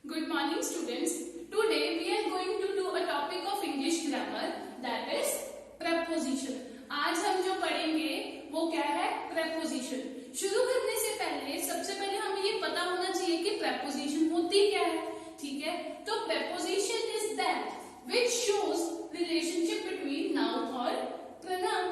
Good morning students. Today we are going to do a topic of English grammar that is preposition. आज हम जो पढ़ेंगे वो क्या है? preposition. शुरू करने से पहले सबसे पहले हमें ये पता होना चाहिए कि preposition होती क्या है, ठीक है? तो preposition is that which shows relationship between noun और pronoun.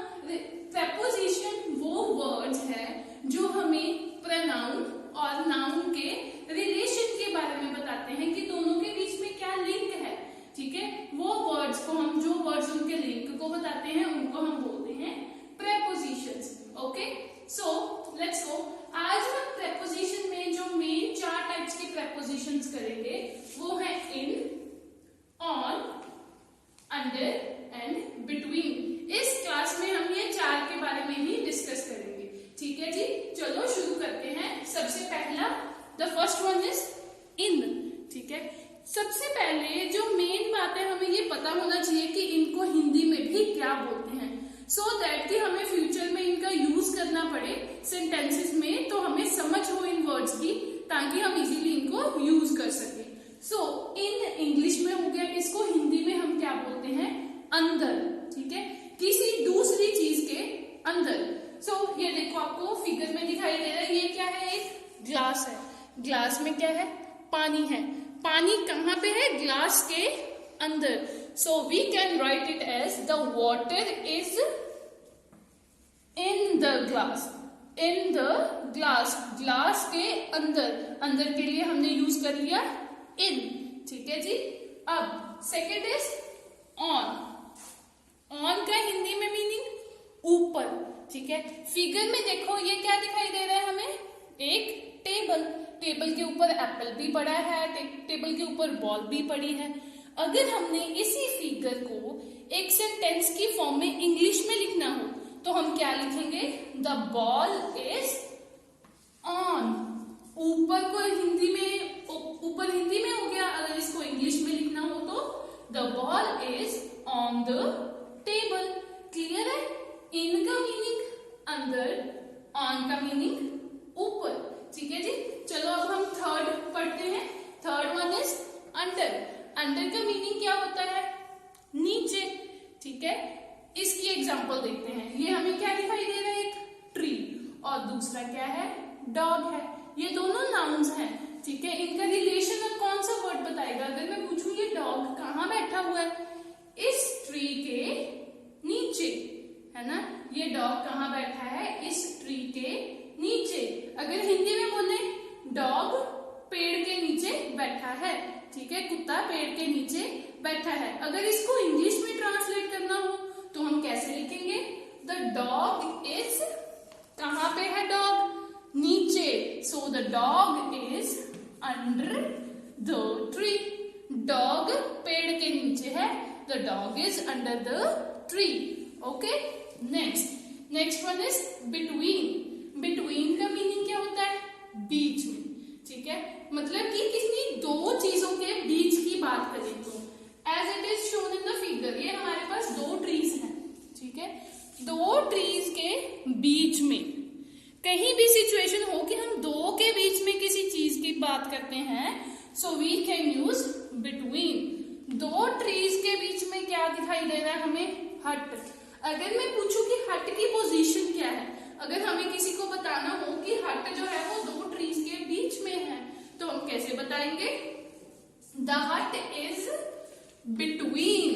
preposition वो words है जो हमें pronoun और noun के रिलेशन के बारे में बताते हैं कि दोनों के बीच में क्या लिंक है, ठीक है? वो वर्ड्स को हम जो वर्ड्स उनके लिंक को बताते हैं उनको हम बोलते हैं prepositions. Okay, so let's go. आज हम preposition में जो मेन 4 टाइप्स के prepositions करेंगे वो है in, on, under and between. इस क्लास में हम ये 4 के बारे में ही डिस्कस करेंगे, ठीक है जी? चलो शुरू करते हैं. सबसे पहला the first one is in, ठीक है? सबसे पहले जो मेन बात है हमें ये पता होना चाहिए कि इनको हिंदी में भी क्या बोलते हैं, सो दैट कि हमें फ्यूचर में इनका यूज करना पड़े सेंटेंसेस में तो हमें समझ हो इन वर्ड्स की, ताकि हम इजीली इनको यूज कर सके. सो इन इंग्लिश में हो गया, इसको हिंदी में हम क्या बोलते हैं? अंदर, ठीक है? किसी दूसरी चीज के अंदर. सो ये देखो आपको फिगर में दिखाई दे रहा है, ये क्या है? एक ग्लास है. ग्लास में क्या है? पानी है. पानी कहाँ पे है? ग्लास के अंदर. So we can write it as the water is in the glass. In the glass, glass के अंदर. अंदर के लिए हमने यूज कर लिया इन, ठीक है जी? अब सेकेंड इज ऑन. ऑन का हिंदी में मीनिंग ऊपर, ठीक है? फिगर में देखो ये क्या दिखाई दे रहा है हमें? एक टेबल. टेबल के ऊपर एप्पल भी पड़ा है, टेबल के ऊपर बॉल भी पड़ी है. अगर हमने इसी फिगर को एक सेंटेंस की फॉर्म में इंग्लिश में लिखना हो तो हम क्या लिखेंगे? The ball is on. ऊपर को हिंदी में, ऊपर हिंदी में हो गया. अगर इसको इंग्लिश में लिखना हो तो the ball is on the table. Clear है? इन का मीनिंग अंदर, ऑन का मीनिंग ऊपर, ठीक है जी? चलो अब हम थर्ड पढ़ते हैं. Third one is under. Under का मीनिंग क्या होता है? नीचे, ठीक है? इसकी एग्जांपल देखते हैं. ये हमें क्या दिखाई दे रहा है? एक ट्री. और दूसरा क्या है? डॉग है. ये दोनों नाउन्स हैं, ठीक है? इनका रिलेशन अब कौन सा वर्ड बताएगा? अगर मैं पूछूं ये डॉग कहाँ बैठा हुआ है? इस ट्री के नीचे, है ना? ये डॉग कहाँ बैठा है? इस ट्री के नीचे. अगर हिंदी में बोले डॉग पेड़ के नीचे बैठा है, ठीक है? कुत्ता पेड़ के नीचे बैठा है. अगर इसको इंग्लिश में ट्रांसलेट करना हो तो हम कैसे लिखेंगे? द डॉग इज, कहाँ पे है डॉग? नीचे. So the dog is under the tree. Dog पेड़ के नीचे है. The dog is under the tree. Okay, next one is between. Between का मीनिंग क्या होता है? बीच में, ठीक है? मतलब कि किसी दो चीजों के बीच की बात करें तो as it is shown in the figure, ये हमारे पास 2 ट्रीज हैं, ठीक है? 2 ट्रीज के बीच में कहीं भी सिचुएशन हो कि हम 2 के बीच में किसी चीज की बात करते हैं, so we can use between. 2 trees के बीच में क्या दिखाई दे रहा है हमें? हट. अगर मैं पूछूं कि हट की पोजीशन क्या है, अगर हमें किसी को बताना हो कि हट जो है वो 2 ट्रीज के बीच में है, तो हम कैसे बताएंगे? द हट इज बिटवीन.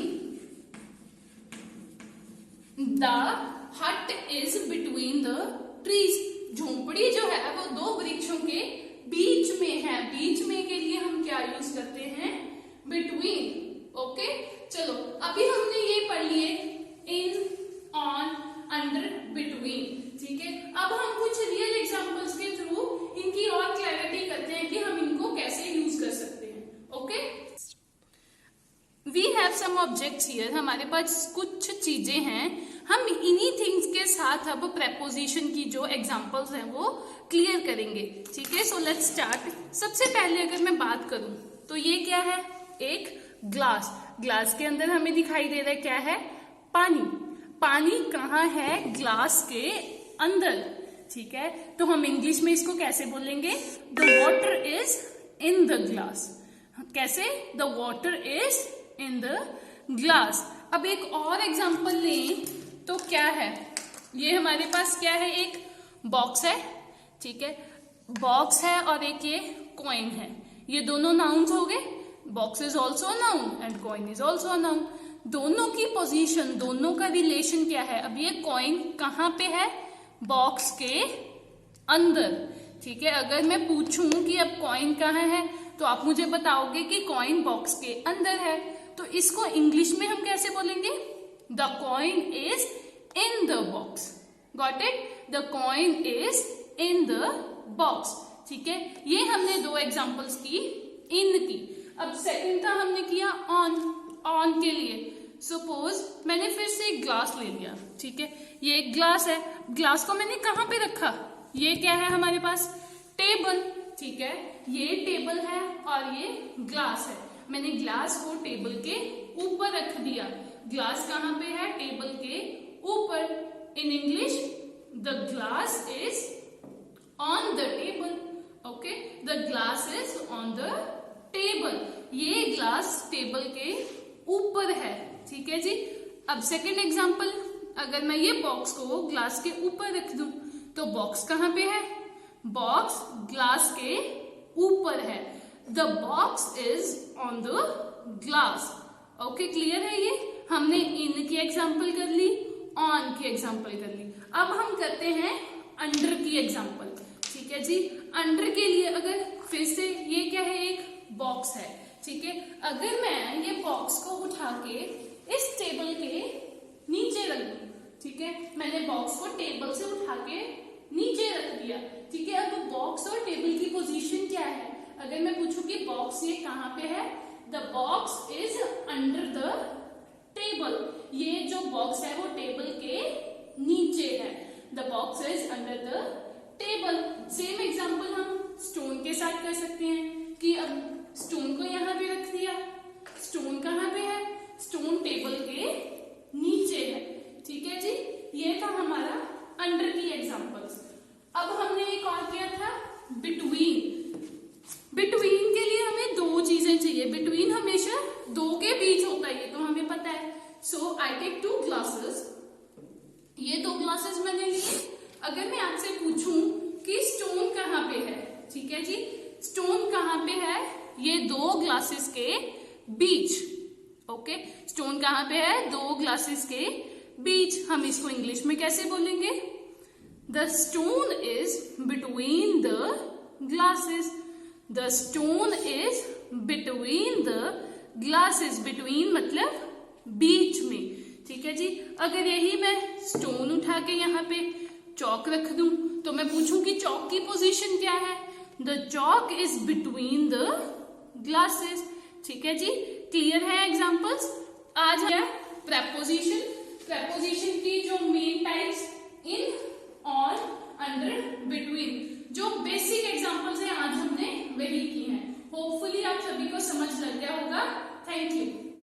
द हट इज बिटवीन द ट्रीज. झोंपड़ी जो है वो 2 वृक्षों के बीच में है. बीच में के लिए हम क्या यूज करते हैं? बिटवीन. ओके, चलो अभी हमने ये पढ़ लिए इन, ऑन, अंडर, बिटवीन, ठीक है? अब हम कुछ रियल एग्जांपल्स के थ्रू इनकी और क्लैरिटी करते हैं कि हम इनको कैसे यूज कर सकते हैं. Okay, we have some objects here. हमारे पास कुछ चीजें हैं. हम इन्हीं थिंग्स के साथ अब प्रेपोजिशन की जो एग्जांपल्स हैं वो क्लियर करेंगे, ठीक है? So let's start. सबसे पहले अगर मैं बात करूं तो ये क्या है? एक ग्लास. ग्लास के अंदर हमें दिखाई दे रहा है क्या है? पानी. पानी कहाँ है? ग्लास के अंदर, ठीक है? तो हम इंग्लिश में इसको कैसे बोलेंगे? The water is in the glass. कैसे? The water is in the glass. अब एक और एग्जांपल लें तो क्या है, ये हमारे पास क्या है, एक बॉक्स है, ठीक है, बॉक्स है और एक ये कॉइन है, ये दोनों नाउन्स हो गए। Box is also a noun and coin is also a noun. दोनों की पोजीशन, दोनों का रिलेशन क्या है? अब ये कॉइन कहाँ पे है? बॉक्स के अंदर, ठीक है। अगर मैं पूछूं कि अब कॉइन कहाँ है तो आप मुझे बताओगे कि कॉइन बॉक्स के अंदर है। तो इसको इंग्लिश में हम कैसे बोलेंगे? The coin is in the box. Got it? The coin is in the box, ठीक है। ये हमने दो एग्जांपल्स की इन की। अब सेकंड था हमने किया ऑन। ऑन के लिए सपोज मैंने फिर से एक ग्लास ले लिया, ठीक है, ये एक ग्लास है, ग्लास को मैंने कहाँ पे रखा? ये क्या है हमारे पास? टेबल, ठीक है, ये टेबल है और ये ग्लास है। मैंने ग्लास को टेबल के ऊपर रख दिया। ग्लास कहाँ पे है? टेबल के ऊपर। In English the glass is on the table. Okay, the glass is on the table. ये ग्लास टेबल के ऊपर है, ठीक है जी। अब सेकंड एग्जांपल, अगर मैं ये बॉक्स को ग्लास के ऊपर रख दूं तो बॉक्स कहाँ पे है? बॉक्स ग्लास के ऊपर है। The box is on the glass. Okay, clear है? ये हमने इन की एग्जांपल कर ली, ऑन की एग्जांपल कर ली। अब हम करते हैं अंडर की एग्जांपल, ठीक है जी। अंडर के लिए अगर फिर से ये क्या है? एक बॉक्स है, ठीक है। अगर मैं ये बॉक्स को उठा के इस टेबल के नीचे रख दूं, ठीक है, मैंने बॉक्स को टेबल से उठा के नीचे रख दिया, ठीक है। अब बॉक्स और टेबल की पोजीशन क्या है? अगर मैं पूछूं कि बॉक्स ये कहाँ पे है, the box is under the table. ये जो बॉक्स है वो टेबल के नीचे है। The box is under the table. Same example हम स्टोन के साथ कर सकते हैं कि अब स्टोन को यहाँ पे रख दिया, स्टोन कहाँ पे है? स्टोन टेबल के नीचे है, ठीक है जी। ये था हमारा अंडर की एग्जांपल्स। अब हमने एक और किया था बिटवीन। बिटवीन के लिए हमें दो चीजें चाहिए। बिटवीन हमेशा दो के बीच होता है, ये तो हमें पता है। सो आई टेक टू ग्लासेस। ये दो ग्लासेस मैंने लिए। अगर मैं आपसे पूछूं कि स्टोन कहाँ पे है, ठीक है जी, स्टोन कहाँ पे है? ये दो ग्लासेस के बीच। ओके, स्टोन कहाँ पे है? दो ग्लासेस के बीच। हम इसको इंग्लिश में कैसे बोलेंगे? The stone is between the glasses. The stone is between the glasses. Between मतलब बीच में, ठीक है जी। अगर यही मैं स्टोन उठा के यहाँ पे चौक रख दूं तो मैं पूछूं कि चौक की पोजीशन क्या है? The Chowk is between the glasses, ठीक है जी। क्लियर है एग्जांपल्स? आज है प्रेपोजिशन। प्रेपोजिशन की जो मेन टाइप्स इन, ऑन